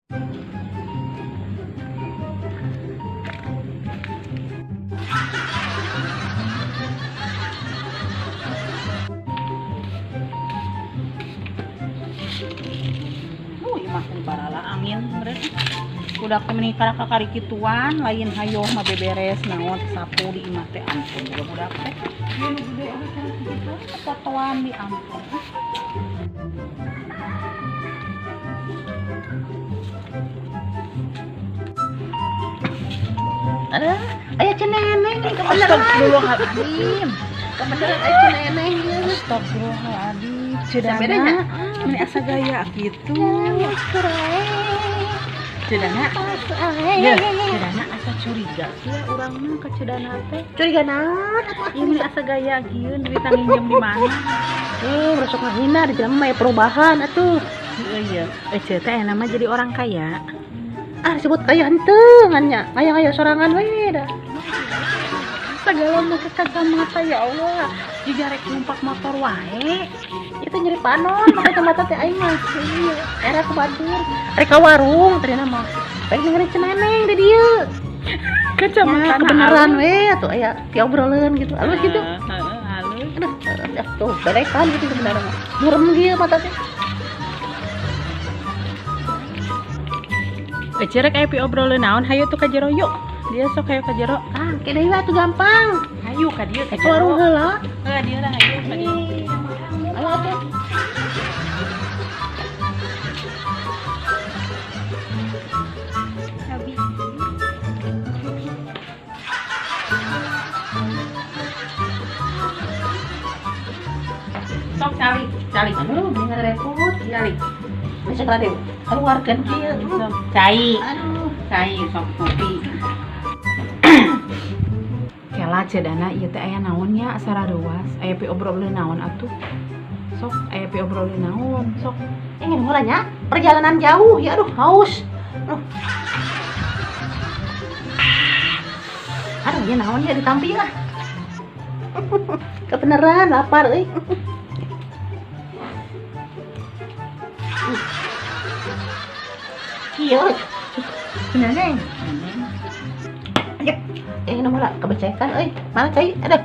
Makin barala angin berarti udah menikah kakari kituan lain hayo mah beberes naon sapu di imah teh ampun budak teh ieu nu gede anu cara kitu fotoan di ampun. Ada aya ceneneng kebeneran Astagfirullahaladzim. kebeneran aya ceneneng ieu Astagfirullahaladzim. Bedanya? Cedana ini asa gaya gitu. Cedana ya, cedana asa curiga sih urang mah ka cedana teh. curiga naon Ieu meni asa gaya kieu duit nginjem di mana? merosok ngahina di jalan mah aya perubahan atuh Iya, teh nama jadi orang kaya. disebut kaya henteu ngannya aya sorangan we dah Segala macam kacamata ya Allah. Jika rek numpak motor wae. itu nyeri panon maka kacamata teh aing mah iya era ke Batur rek ka warung tadi mah baik dengerin ceneneng di dieu Kacamata kebenaran we atuh aya diobroleun gitu alus gitu Halus. aduh tuh berekan gitu sebenarnya mah murem ieu mata teh Cerek aya pi obroleun naon hayu tuh ka jero yuk. Dia sok hayu ka jero. kene ieu atuh gampang Hayu ka dieu ka ke warung jero. heula Dieu lah hayu ka dieu. ayo atuh Sok cari. aduh bener repot Cari. bisa kade keluarkan kieu Sok cai. aduh Cai sok kopi. Kela cedana ieu teh aya naon nya sararuas. Aya pi obroleun naon atuh. Sok aya pi obroleun naon. Sok. ingin mulanya perjalanan jauh ya aduh haus aduh ya naon ya ditampi lah kebeneran lapar euy kieu ceneneng yang ini mula kebecekan euy mana cai ada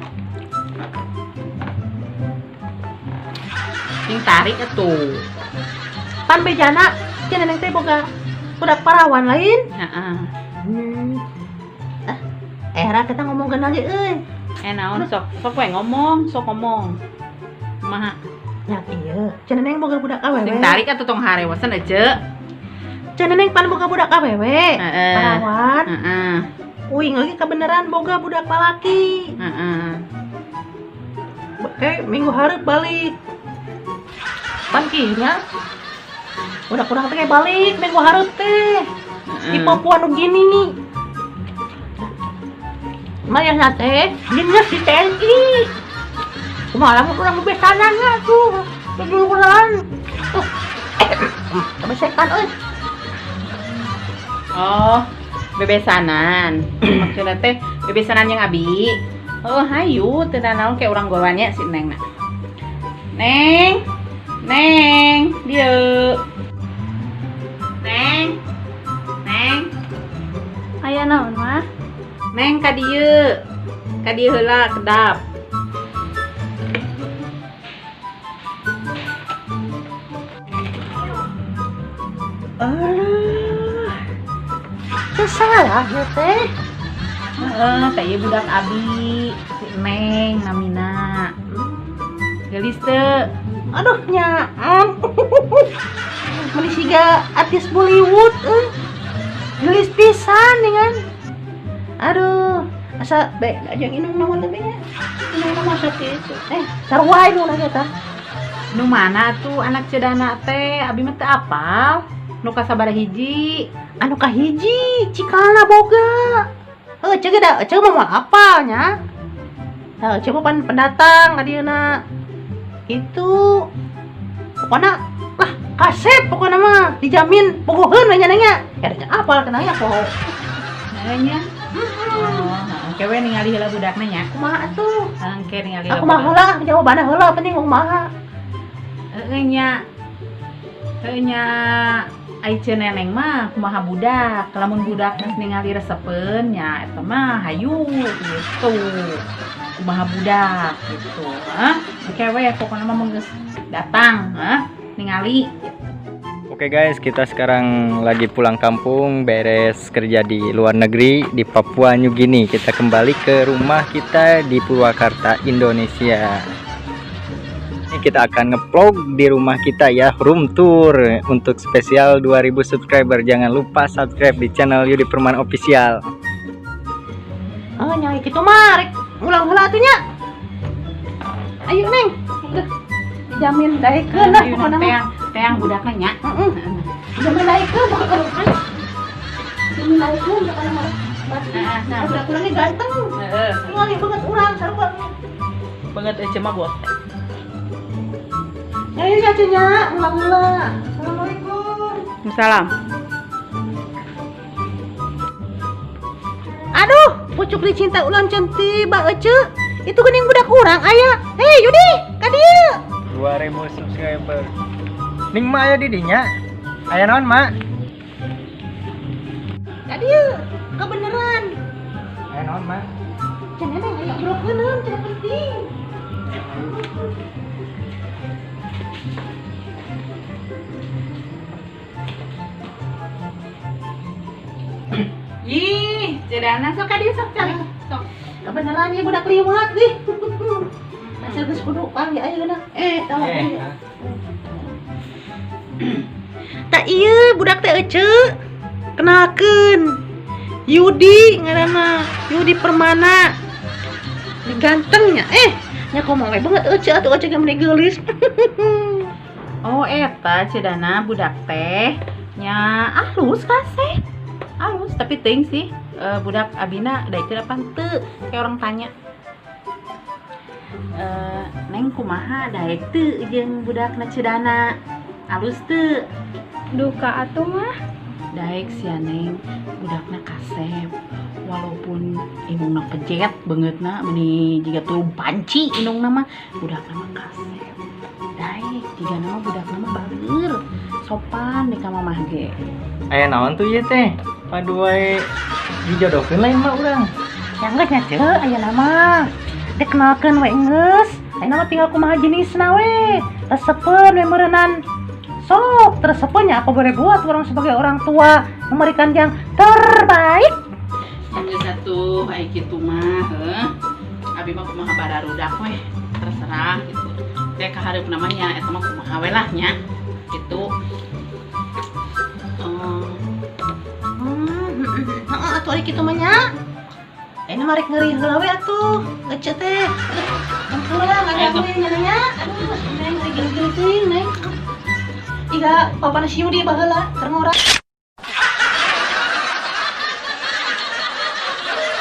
Sing tarik atuh. pan bejana ceneneng teh boga budak parawan lain Heeh. era kita ngomong kenal ge euy Naon sok we ngomong, sok ngomong. Kumaha? nya ieu ceneneng boga budak awewe Sing tarik atuh tong harewasan aja. ceneneng pan boga budak awewe Heeh. parawan Heeh. uing lagi kebeneran boga budak palaki Heeh. minggu hareup balik pan kieu nya budak-budak teh balik minggu hareup teh di Papua Nugini Mayahna teh dinas di TNI kumaha lamun urang bebesanannya tuh kejururan kebesekan euy Oh, bebesanan. Maksudnya teh bebesanan yang abi. Oh, hayu teu naon kayak urang golanya si Neng. Neng, dieu. Neng. aya naon mah Neng ka dieu. Ka dieu heula kedap. salah ya teh Teh ieu budak abi si Neng namina. Gelis teu. aduh nya meni siga artis Bollywood gelis pisan dengan aduh asa bae aja inung naon teh nya inung mah sakit itu sarua itu lagi tah Nu mana tuh anak cedana teh abi mah teu apal. Nu kasabaraha hiji. anu kahiji cikalna boga ceuk da ceuk mah moal apal nya ceuk mah pendatang adieuna itu pokona lah kasep pokona mah dijamin pogoheun we nya nengnya nya apal kenanya poho Nanya. Kewe ningali heula budakna nya. kumaha atuh Angke ningali aku mah heula jawabanna heula penting kumaha Heueuh nya. Aice neneng mah kumaha budak, lamun budak geus ningali resepeun nya eta mah hayu gitu. Kumaha budak gitu. Kewe pokoknya mah geus datang, ningali. Oke guys, kita sekarang lagi pulang kampung, beres kerja di luar negeri di Papua New Guinea. Kita kembali ke rumah kita di Purwakarta, Indonesia. Ini kita akan nge-vlog di rumah kita ya, room tour untuk spesial 2000 subscriber. Jangan lupa subscribe di channel Yudi Permana Official. Oh nyai kitu mah rek ulang heula atuh nya. Ayo Neng, udah dijamin daekeun lah pokona mah. Teang budakna nya. Jamin daekeun pokona. Jamin daekeun pokona mah. Nah, udah kurangnya ganteng. Heeh. Ngali banget urang sarua. Banget Aice mah bot. Ayo ya nya, ulang heula. Assalamualaikum. Salam. Aduh, pucuk dicinta ulang cantik Mbak Ece. Itu geuning budak urang aya. Hei Yudi, ka dieu. 2000 subscriber. Ning mah aya di dinya. Aya naon, Mak? Ka dieu. Kebeneran. Aya naon, Mak? Cenah Neng aya brokeun cenah penting. Ih, cedana sok ka dieu sok cari. Sok. Kebeneran ieu budak liwat deh. Asal geus kudu panggil ayeuna. Tahu. Tak ieu budak teh Ece. Kenalkeun. Yudi ngaranna, Yudi Permana. Ini gantengnya. Nya ngomong we banget Ece atuh Ece ge meni geulis. Oh eta cedana budak teh nya alus kasih. Alus tapi teuing sih budak abina daekeun apa henteu kayak orang tanya. Neng kumaha daek teu jeung budakna cedana? Alus teu? Duka atuh mah. Daek sia Neng, budakna kasep. Walaupun indungna pejet beungeutna meni jiga tulung panci indungna mah, budakna mah kasep. Daek jiga nama budakna mah baeur, sopan di ka mamah ge. Aya naon tuh ieu teh? Padu wae dijodohkeun lain mah urang. Ya geus nya Ceu, ayeuna mah. Dikenalkeun we geus. Ayeuna mah tinggal kumaha jenisna we. Resepeun we meureunnan. Sok, teresepeun nya apa boleh buat orang sebagai orang tua memberikan yang terbaik. Geus atuh aya kitu mah, abi mah kumaha bararudak we, terserah gitu. Teh ka hareup namanya eta mah kumaha we lah nya. Gitu. Atuh ari kitu mah nya. Ayeuna mah rek ngeuring heula we atuh. Ece teh. Pulang aya we nya nya. Aduh, Neng gini-gini teuing Neng. Iga papana si Yudi baheula keur ngorek.